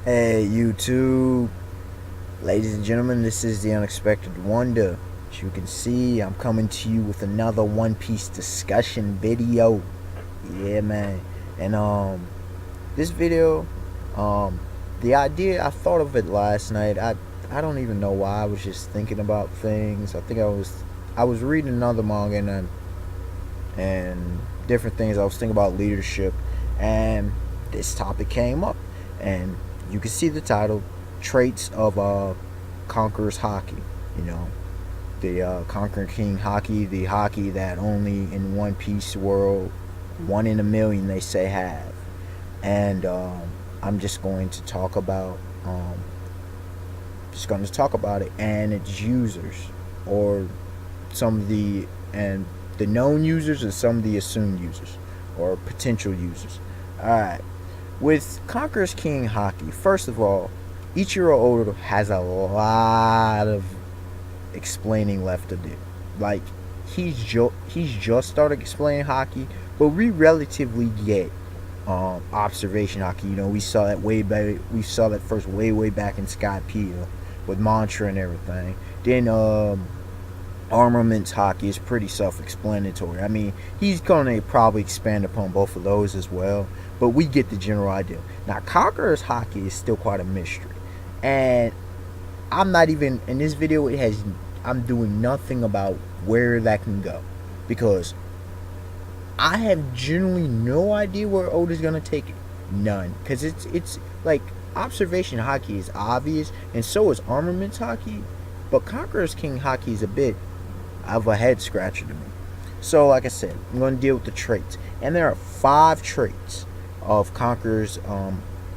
Hey YouTube, ladies and gentlemen, this is the Unexpected Wonder. As you can see, I'm coming to you with another One Piece discussion video. Yeah, man. And this video, um, the idea I thought of it last night. I don't even know why. I was just thinking about things. I was reading another manga and different things. I was thinking about leadership, and this topic came up, and you can see the title, traits of Conqueror's Haki. You know, the Conquering King Haki, the Haki that only in One Piece world, one in a million they say have. And I'm just going to talk about it and its users, or some of the known users and some of the assumed users or potential users. All right. With Conqueror's King Haki, first of all, Ichiro Oda has a lot of explaining left to do. Like, he's just started explaining Haki, but we relatively get observation Haki. You know, we saw that way back. We saw that first way back in Skypiea with mantra and everything. Then armaments Haki is pretty self-explanatory. I mean, he's gonna probably expand upon both of those as well, but we get the general idea. Now, Conqueror's Haki is still quite a mystery, and I'm not even in this video. I'm doing nothing about where that can go, because I have generally no idea where Oda's gonna take it. None, because it's like observation Haki is obvious, and so is armaments Haki, but Conqueror's King Haki is a bit of a head scratcher to me. So, like I said, I'm going to deal with the traits, and there are 5 traits of Conqueror's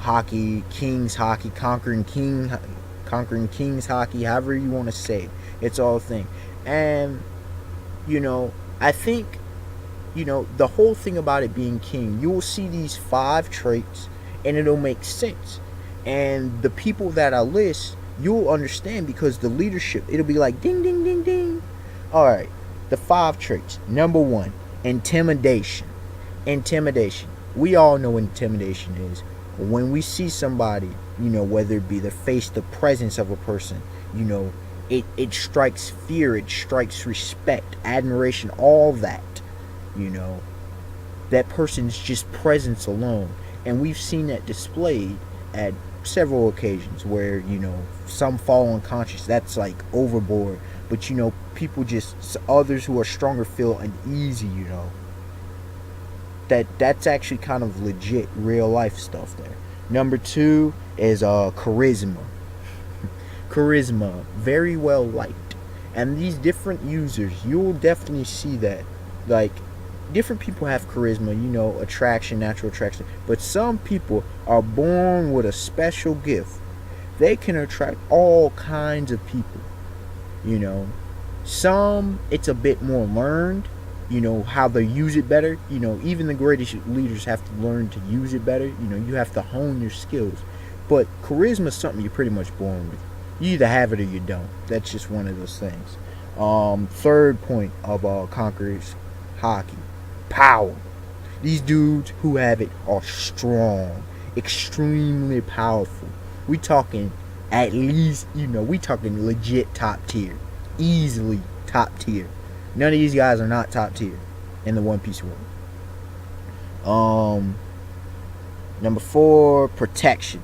Haki, King's Haki, Conquering King's Haki, however you want to say it. It's all a thing. And I think the whole thing about it being king, you will see these 5 traits, and it'll make sense. And the people that I list, you'll understand, because the leadership, it'll be like ding ding ding ding. Alright, the 5 traits. Number 1, intimidation. Intimidation. We all know what intimidation is. When we see somebody, whether it be the face, the presence of a person, it strikes fear, it strikes respect, admiration, all that. That person's just presence alone. And we've seen that displayed at several occasions where, some fall unconscious. That's like overboard. But, people others who are stronger feel uneasy, That's actually kind of legit real life stuff there. Number 2 is charisma. Charisma, very well liked. And these different users, you'll definitely see that. Like, different people have charisma, attraction, natural attraction. But some people are born with a special gift. They can attract all kinds of people. Some, it's a bit more learned, how they use it better. Even the greatest leaders have to learn to use it better. You have to hone your skills. But charisma is something you're pretty much born with. You either have it or you don't. That's just one of those things. Third point of Conqueror's Haki, power. These dudes who have it are strong, extremely powerful. We talking at least, we talking legit top tier. Easily top tier. None of these guys are not top tier in the One Piece world. Number 4, protection.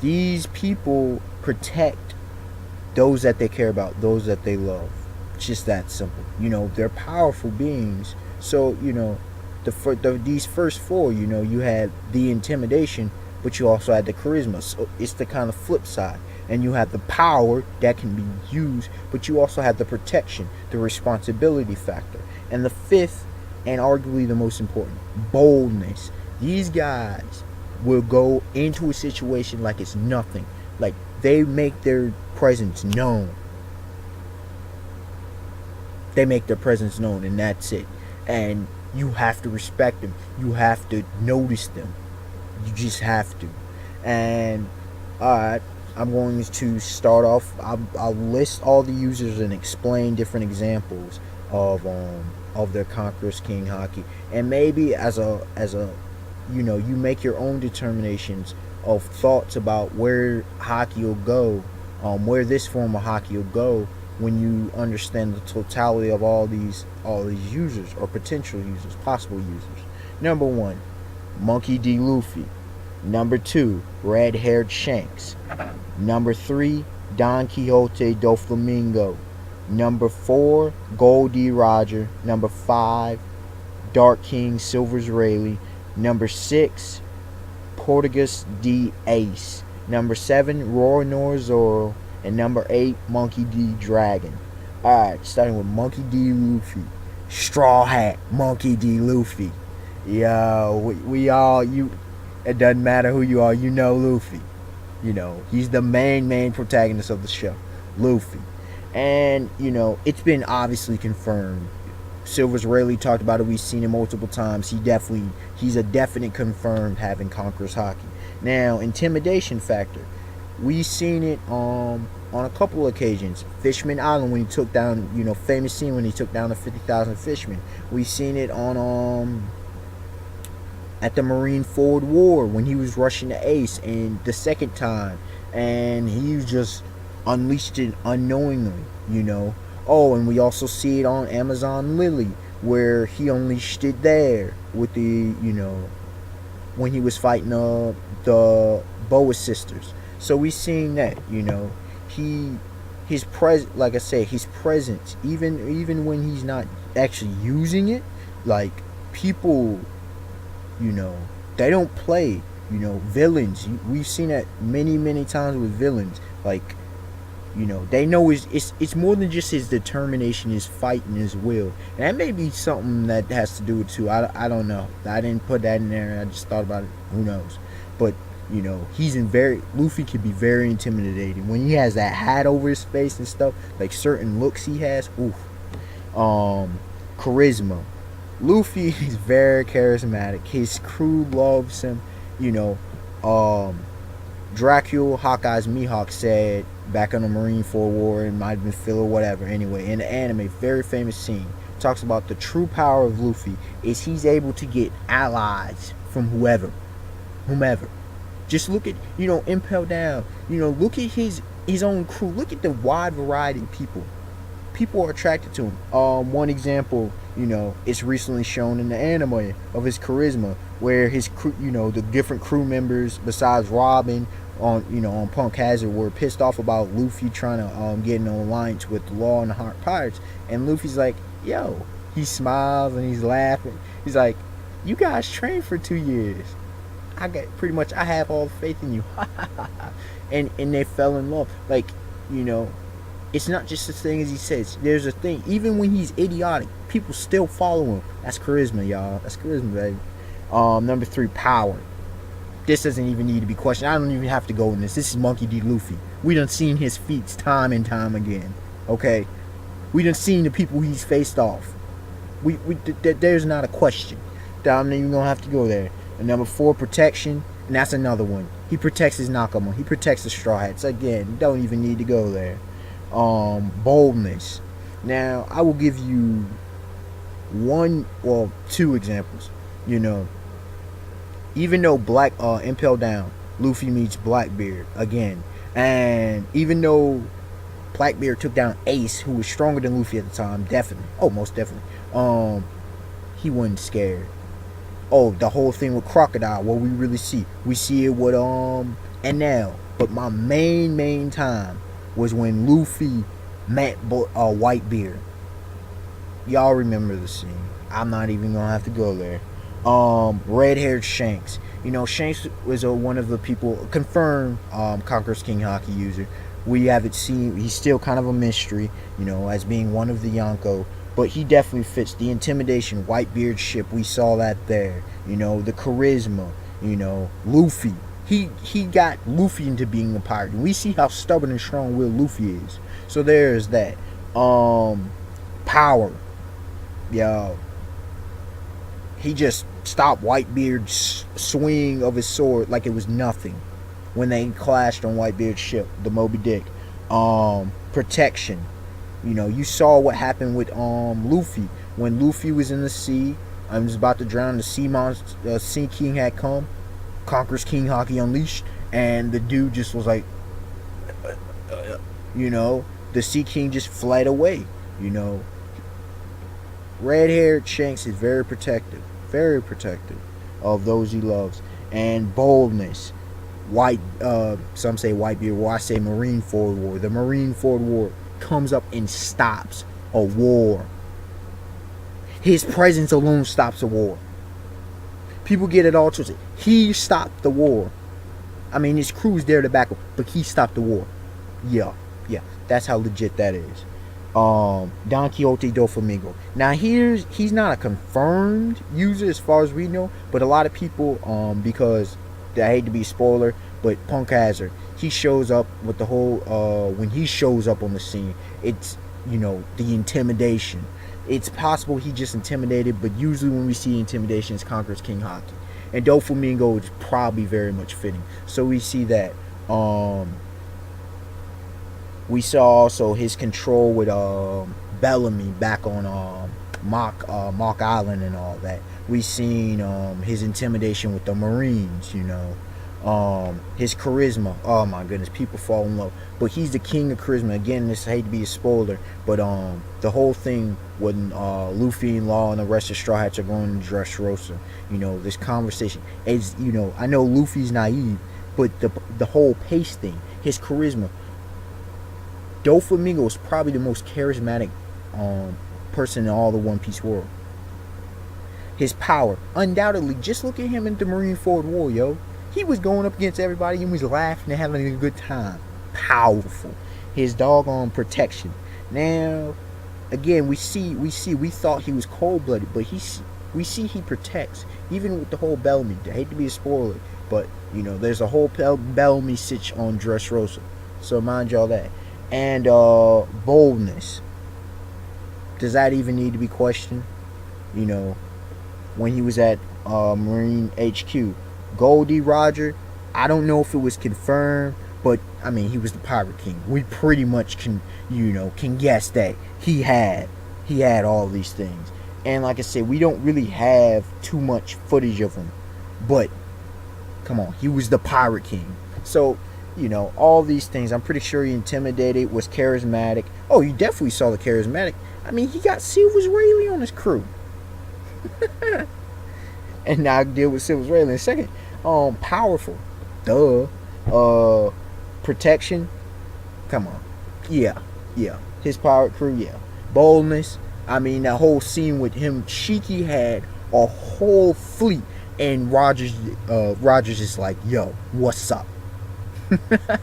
These people protect those that they care about, those that they love. It's just that simple. They're powerful beings. So, these first 4, you had the intimidation, but you also had the charisma. So it's the kind of flip side. And you have the power that can be used, but you also have the protection, the responsibility factor. And the 5th, and arguably the most important, boldness. These guys will go into a situation like it's nothing. Like, they make their presence known. They make their presence known, and that's it. And you have to respect them. You have to notice them. You just have to. And, alright. I'm going to start off. I'll list all the users and explain different examples of their Conqueror's King Haki, and maybe as a you make your own determinations of thoughts about where Haki will go, where this form of Haki will go when you understand the totality of all these users or potential users, possible users. Number one, Monkey D. Luffy. Number two, red-haired Shanks. Number three, Don Quixote do Flamingo. Number four, Goldie Roger. Number five, Dark King Silver's Rayleigh. Number six, Portugus D. Ace. Number seven, Roronoa Zoro. And number eight, Monkey D. Dragon. Alright, starting with Monkey D. Luffy. Straw Hat Monkey D. Luffy. Yo, we all, it doesn't matter who you are, you know Luffy. He's the main protagonist of the show. Luffy. And, it's been obviously confirmed. Silver's Rayleigh talked about it. We've seen it multiple times. He's a definite confirmed having Conqueror's Haki. Now, intimidation factor. We've seen it on a couple of occasions. Fishman Island, when he took down, famous scene when he took down the 50,000 fishermen. We've seen it on at the Marine Forward War when he was rushing the Ace, and the second time, and he just unleashed it unknowingly. Oh, and we also see it on Amazon Lily, where he unleashed it there with the, when he was fighting the Boa sisters. So we seen that, like I said, his presence, even when he's not actually using it, like people, they don't play, villains. We've seen that many times with villains, like. They know it's more than just his determination, his fight, and his will. And that may be something that has to do with too. I don't know. I didn't put that in there. I just thought about it. Who knows? But Luffy can be very intimidating when he has that hat over his face and stuff. Like certain looks he has. Oof. Charisma. Luffy is very charismatic. His crew loves him. Dracula, Hawkeye's Mihawk said back on the Marine Forward War, it might have been Phil or whatever. Anyway, in the anime, very famous scene, talks about the true power of Luffy is he's able to get allies from whomever. Just look at, Impel Down. Look at his own crew. Look at the wide variety of people. People are attracted to him. One example, it's recently shown in the anime of his charisma, where his crew, the different crew members besides Robin on Punk Hazard were pissed off about Luffy trying to get in an alliance with the Law and the Heart Pirates, and Luffy's like, yo, he smiles and he's laughing. He's like, you guys trained for 2 years. I have all the faith in you. and they fell in love. Like, it's not just the thing as he says. There's a thing. Even when he's idiotic, people still follow him. That's charisma, y'all. That's charisma, baby. Number three, power. This doesn't even need to be questioned. I don't even have to go in this. This is Monkey D. Luffy. We done seen his feats time and time again. Okay? We done seen the people he's faced off. There's not a question. I'm not even going to have to go there. And number four, protection. And that's another one. He protects his Nakama. He protects the Straw Hats. Again, don't even need to go there. Boldness. Now, I will give you two examples. Even though Impel Down, Luffy meets Blackbeard again, and even though Blackbeard took down Ace, who was stronger than Luffy at the time, most definitely, he wasn't scared. The whole thing with Crocodile, what we see it with Enel. But my main time was when Luffy met Whitebeard. Y'all remember the scene. I'm not even gonna have to go there. Red-haired Shanks. Shanks was one of the people confirmed Conqueror's King Haki user. We haven't seen. He's still kind of a mystery, as being one of the Yonko. But he definitely fits the intimidation. Whitebeard ship. We saw that there. The charisma. Luffy. He got Luffy into being a pirate. And we see how stubborn and strong-willed Luffy is. So there's that. Power. Yo. He just stopped Whitebeard's swing of his sword like it was nothing when they clashed on Whitebeard's ship, the Moby Dick. Protection. You saw what happened with Luffy when Luffy was in the sea. I'm just about to drown. The sea monster, Sea King had come. Conqueror's King Haki unleashed, and the dude just was like, you know, the Sea King just fled away. You know, red-haired Shanks is very protective of those he loves, and boldness. White, some say Whitebeard War. I say Marineford War. The Marineford War comes up and stops a war. His presence alone stops a war. People get it all twisted. He stopped the war. I mean, his crew's there to back up, but he stopped the war. Yeah, that's how legit that is. Don Quixote Doflamingo. Now he's not a confirmed user as far as we know, but a lot of people, because I hate to be a spoiler, but Punk Hazard, he shows up with the whole, when he shows up on the scene, it's, you know, the intimidation. It's possible he just intimidated, but usually when we see intimidation, it's Conqueror's King Haki. And Doflamingo is probably very much fitting. So we see that. We saw also his control with Bellamy back on Mock Island and all that. We seen his intimidation with the Marines, you know. His charisma, oh my goodness, people fall in love. But he's the king of charisma. Again, this, I hate to be a spoiler, but the whole thing when Luffy and Law and the rest of Straw Hats are going to Dressrosa, you know, this conversation is, you know, I know Luffy's naive, but the whole pace thing, his charisma. Doflamingo is probably the most charismatic person in all the One Piece world. His power, undoubtedly, just look at him in the Marineford War, yo. He was going up against everybody and was laughing and having a good time. Powerful. His doggone protection. Now, again, we thought he was cold-blooded, but we see he protects. Even with the whole Bellamy. I hate to be a spoiler, but, you know, there's a whole Bellamy sitch on Dressrosa. So mind y'all that. And boldness. Does that even need to be questioned? You know, when he was at Marine HQ. Goldie Roger, I don't know if it was confirmed, but I mean, he was the Pirate King. We pretty much can guess that he had all these things. And like I said, we don't really have too much footage of him, but come on, he was the Pirate King. So, you know, all these things, I'm pretty sure he intimidated, was charismatic. Oh, you definitely saw the charismatic. I mean, he got Silver's Rayleigh on his crew. And now I deal with Silver's Rayleigh in a second. Powerful. Duh. Protection. Come on. Yeah. His pirate crew, yeah. Boldness. I mean, that whole scene with him, Shiki had a whole fleet, and Rogers is like, yo, what's up?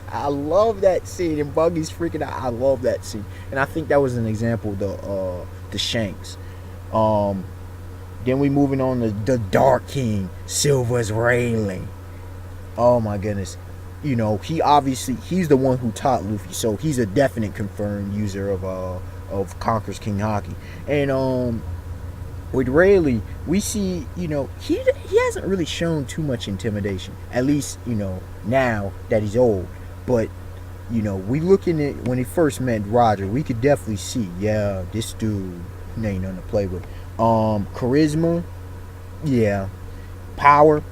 I love that scene, and Buggy's freaking out. I love that scene, and I think that was an example of the Shanks. Then we moving on to the Dark King, Silver's Rayleigh. Oh my goodness. You know, he's the one who taught Luffy, so he's a definite confirmed user of Conqueror's King Haki. And with Rayleigh, we see, you know, he hasn't really shown too much intimidation. At least, you know, now that he's old. But, you know, we looking at when he first met Roger, we could definitely see, yeah, this dude ain't nothing to play with. Charisma, yeah. Power,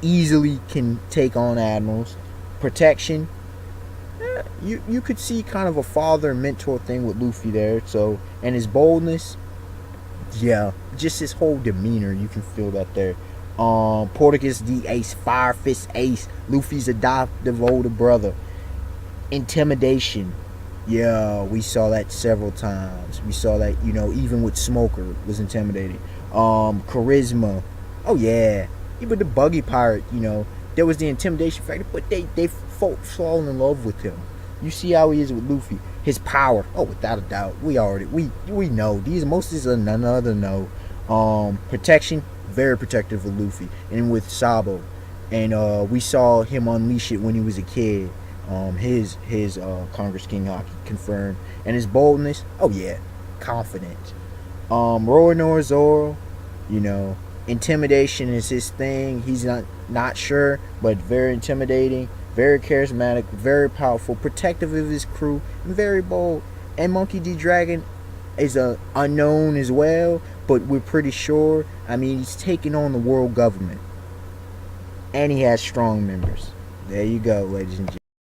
easily can take on admirals. Protection, you could see kind of a father mentor thing with Luffy there. So, and his boldness, yeah, just his whole demeanor, you can feel that there. Portuguese the Ace, Fire Fist Ace, Luffy's adoptive older brother. Intimidation, yeah, we saw that several times. We saw that, you know, even with Smoker was intimidating. Charisma, oh yeah, even the Buggy Pirate, you know, there was the intimidation factor, but they fallen in love with him. You see how he is with Luffy. His power, oh, without a doubt, we know these. Most is another no. Protection, very protective of Luffy, and with Sabo, and we saw him unleash it when he was a kid. His Conqueror's King Haki confirmed, and his boldness, oh yeah, confident. Roronoa Zoro, you know, intimidation is his thing. He's not sure, but very intimidating, very charismatic, very powerful, protective of his crew, and very bold. And Monkey D. Dragon is a unknown as well, but we're pretty sure. I mean, he's taking on the world government, and he has strong members. There you go, ladies and gentlemen.